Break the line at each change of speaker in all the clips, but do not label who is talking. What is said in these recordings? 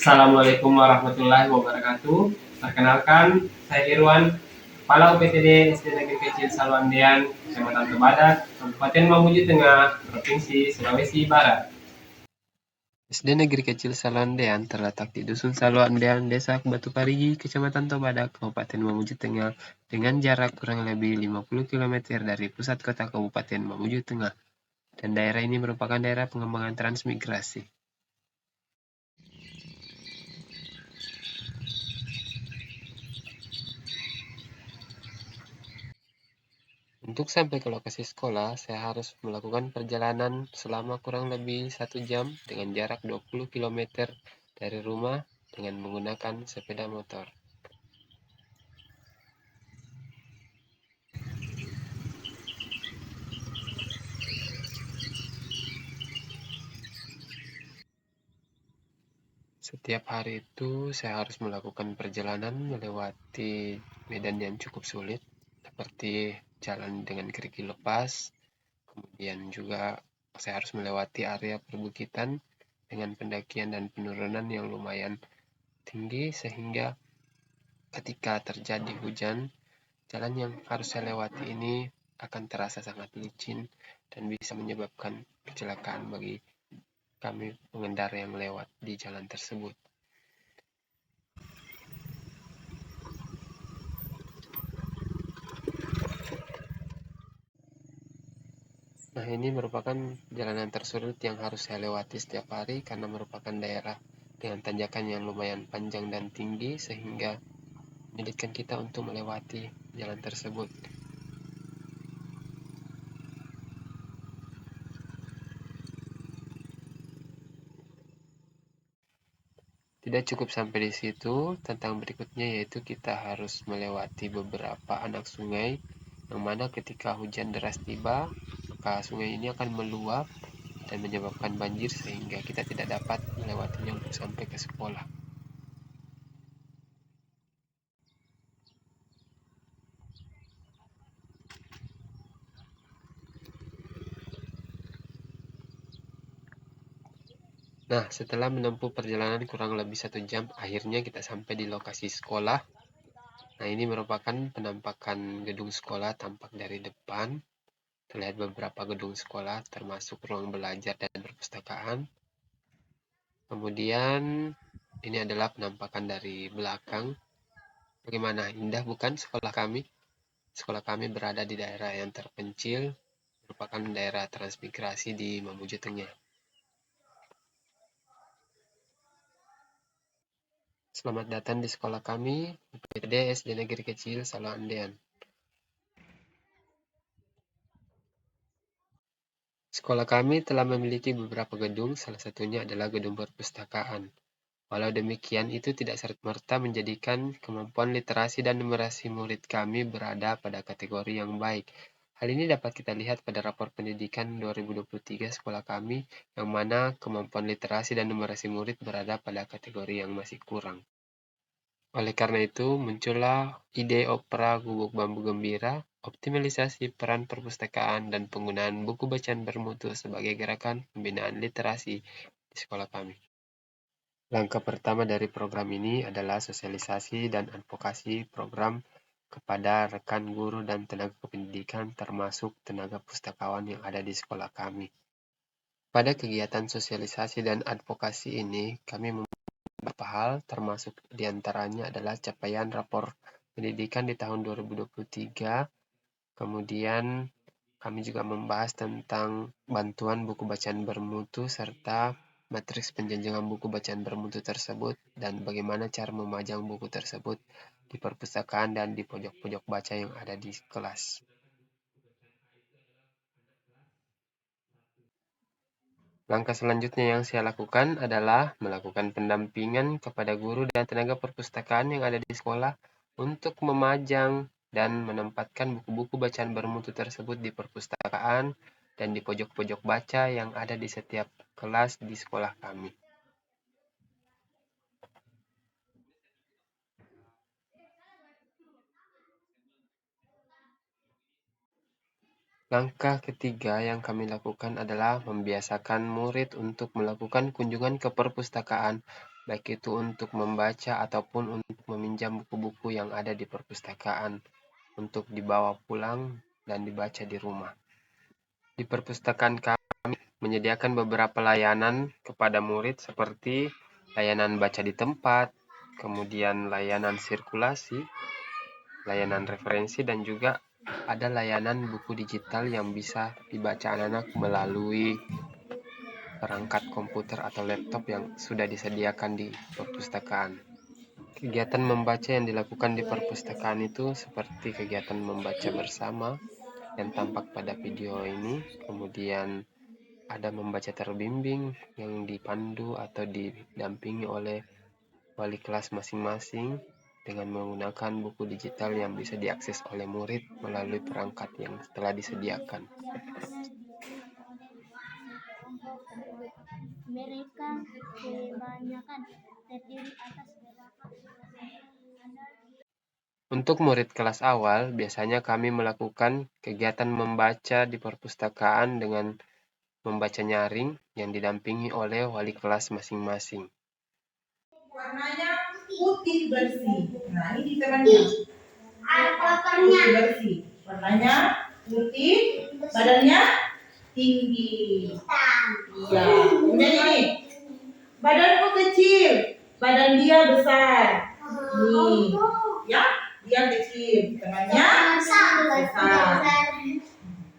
Assalamualaikum warahmatullahi wabarakatuh. Perkenalkan, saya Irwan, Kepala UPTD SD Negeri Kecil Saluandean, Kecamatan Tebadak, Kabupaten Mamuju Tengah, Provinsi Sulawesi Barat.
SD Negeri Kecil Saluandean terletak di Dusun Saluandean, Desa Batu Parigi, Kecamatan Tobadak, Kabupaten Mamuju Tengah, dengan jarak kurang lebih 50 km dari pusat kota Kabupaten Mamuju Tengah. Dan daerah ini merupakan daerah pengembangan transmigrasi. Untuk sampai ke lokasi sekolah, saya harus melakukan perjalanan selama kurang lebih 1 jam dengan jarak 20 km dari rumah dengan menggunakan sepeda motor. Setiap hari itu saya harus melakukan perjalanan melewati medan yang cukup sulit, seperti jalan dengan kerikil lepas, kemudian juga saya harus melewati area perbukitan dengan pendakian dan penurunan yang lumayan tinggi, sehingga ketika terjadi hujan, jalan yang harus saya lewati ini akan terasa sangat licin dan bisa menyebabkan kecelakaan bagi kami pengendara yang lewat di jalan tersebut. Nah, ini merupakan jalanan tersulit yang harus saya lewati setiap hari karena merupakan daerah dengan tanjakan yang lumayan panjang dan tinggi sehingga menyulitkan kita untuk melewati jalan tersebut. Tidak cukup sampai di situ, tantangan berikutnya yaitu kita harus melewati beberapa anak sungai yang mana ketika hujan deras tiba, maka sungai ini akan meluap dan menyebabkan banjir sehingga kita tidak dapat melewatinya untuk sampai ke sekolah. Nah, setelah menempuh perjalanan kurang lebih 1 jam, akhirnya kita sampai di lokasi sekolah. Nah, ini merupakan penampakan gedung sekolah tampak dari depan. Terlihat beberapa gedung sekolah, termasuk ruang belajar dan perpustakaan. Kemudian, ini adalah penampakan dari belakang. Bagaimana indah bukan sekolah kami? Sekolah kami berada di daerah yang terpencil, merupakan daerah transmigrasi di Mamuju Tengah. Selamat datang di sekolah kami, UPTD SD Negeri Kecil Saluandean. Sekolah kami telah memiliki beberapa gedung, salah satunya adalah gedung perpustakaan. Walau demikian, itu tidak serta-merta menjadikan kemampuan literasi dan numerasi murid kami berada pada kategori yang baik. Hal ini dapat kita lihat pada rapor pendidikan 2023 sekolah kami, yang mana kemampuan literasi dan numerasi murid berada pada kategori yang masih kurang. Oleh karena itu, muncullah ide Opera Gubuk Bambu Gembira, optimalisasi peran perpustakaan dan penggunaan buku bacaan bermutu sebagai gerakan pembinaan literasi di sekolah kami. Langkah pertama dari program ini adalah sosialisasi dan advokasi program kepada rekan guru dan tenaga kependidikan termasuk tenaga pustakawan yang ada di sekolah kami. Pada kegiatan sosialisasi dan advokasi ini, kami beberapa hal, termasuk diantaranya adalah capaian rapor pendidikan di tahun 2023, kemudian kami juga membahas tentang bantuan buku bacaan bermutu serta matriks penjenjangan buku bacaan bermutu tersebut dan bagaimana cara memajang buku tersebut di perpustakaan dan di pojok-pojok baca yang ada di kelas. Langkah selanjutnya yang saya lakukan adalah melakukan pendampingan kepada guru dan tenaga perpustakaan yang ada di sekolah untuk memajang dan menempatkan buku-buku bacaan bermutu tersebut di perpustakaan dan di pojok-pojok baca yang ada di setiap kelas di sekolah kami. Langkah ketiga yang kami lakukan adalah membiasakan murid untuk melakukan kunjungan ke perpustakaan baik itu untuk membaca ataupun untuk meminjam buku-buku yang ada di perpustakaan untuk dibawa pulang dan dibaca di rumah. Di perpustakaan kami menyediakan beberapa layanan kepada murid seperti layanan baca di tempat, kemudian layanan sirkulasi, layanan referensi, dan juga ada layanan buku digital yang bisa dibaca anak-anak melalui perangkat komputer atau laptop yang sudah disediakan di perpustakaan. Kegiatan membaca yang dilakukan di perpustakaan itu seperti kegiatan membaca bersama yang tampak pada video ini, kemudian ada membaca terbimbing yang dipandu atau didampingi oleh wali kelas masing-masing dengan menggunakan buku digital yang bisa diakses oleh murid melalui perangkat yang telah disediakan.
Mereka kebanyakan terdiri atas beberapa
Untuk murid kelas awal, biasanya kami melakukan kegiatan membaca di perpustakaan dengan membaca nyaring yang didampingi oleh wali kelas masing-masing.
Warnanya putih bersih. Nah, ini temannya. Putih bersih. Warnanya putih, badannya tinggi. Iya. Kemudian ini. Badanku kecil, badan dia besar. Nih. Ya, dia kecil, temannya besar.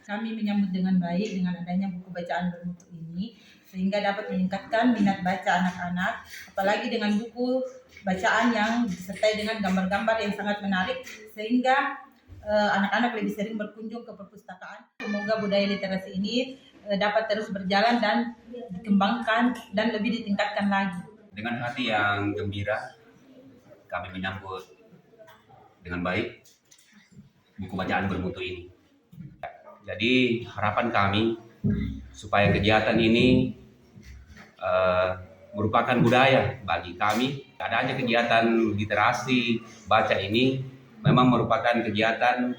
Kami menyambut dengan baik dengan adanya buku bacaan bermutu ini, sehingga dapat meningkatkan minat baca anak-anak, apalagi dengan buku bacaan yang disertai dengan gambar-gambar yang sangat menarik, sehingga anak-anak lebih sering berkunjung ke perpustakaan. Semoga budaya literasi ini dapat terus berjalan dan dikembangkan dan lebih ditingkatkan lagi.
Dengan hati yang gembira, kami menyambut dengan baik buku bacaan bermutu ini. Jadi harapan kami supaya kegiatan ini merupakan budaya bagi kami. Adanya kegiatan literasi baca ini memang merupakan kegiatan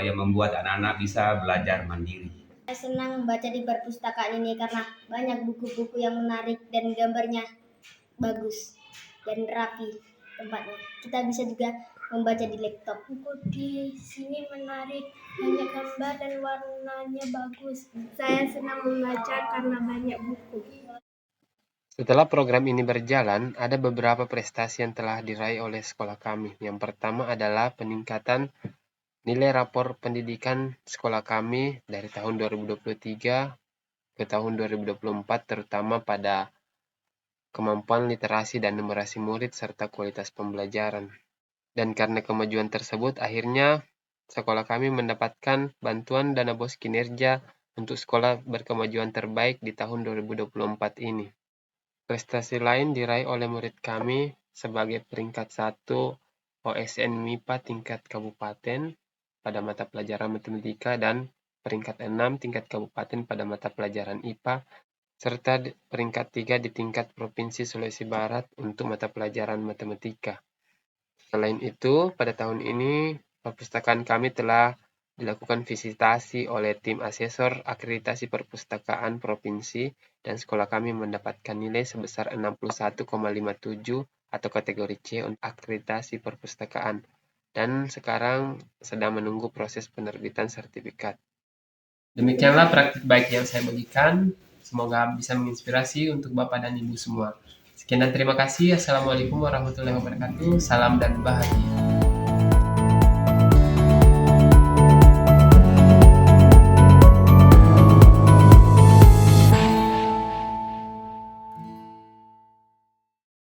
yang membuat anak-anak bisa belajar mandiri.
Saya senang membaca di perpustakaan ini karena banyak buku-buku yang menarik dan gambarnya bagus dan rapi tempatnya. Kita bisa juga membaca di laptop. Buku di sini menarik, banyak gambar dan warnanya bagus. Saya senang membaca karena banyak buku.
Setelah program ini berjalan, ada beberapa prestasi yang telah diraih oleh sekolah kami. Yang pertama adalah peningkatan nilai rapor pendidikan sekolah kami dari tahun 2023 ke tahun 2024, terutama pada kemampuan literasi dan numerasi murid serta kualitas pembelajaran. Dan karena kemajuan tersebut, akhirnya sekolah kami mendapatkan bantuan dana BOS kinerja untuk sekolah berkemajuan terbaik di tahun 2024 ini. Prestasi lain diraih oleh murid kami sebagai peringkat 1 OSN MIPA tingkat kabupaten pada mata pelajaran matematika dan peringkat 6 tingkat kabupaten pada mata pelajaran IPA, serta peringkat 3 di tingkat Provinsi Sulawesi Barat untuk mata pelajaran matematika. Selain itu, pada tahun ini, perpustakaan kami telah dilakukan visitasi oleh tim asesor akreditasi perpustakaan provinsi dan sekolah kami mendapatkan nilai sebesar 61,57 atau kategori C untuk akreditasi perpustakaan dan sekarang sedang menunggu proses penerbitan sertifikat.
Demikianlah praktik baik yang saya bagikan. Semoga bisa menginspirasi untuk Bapak dan Ibu semua. Sekian dan terima kasih. Assalamualaikum warahmatullahi wabarakatuh. Salam dan bahagia.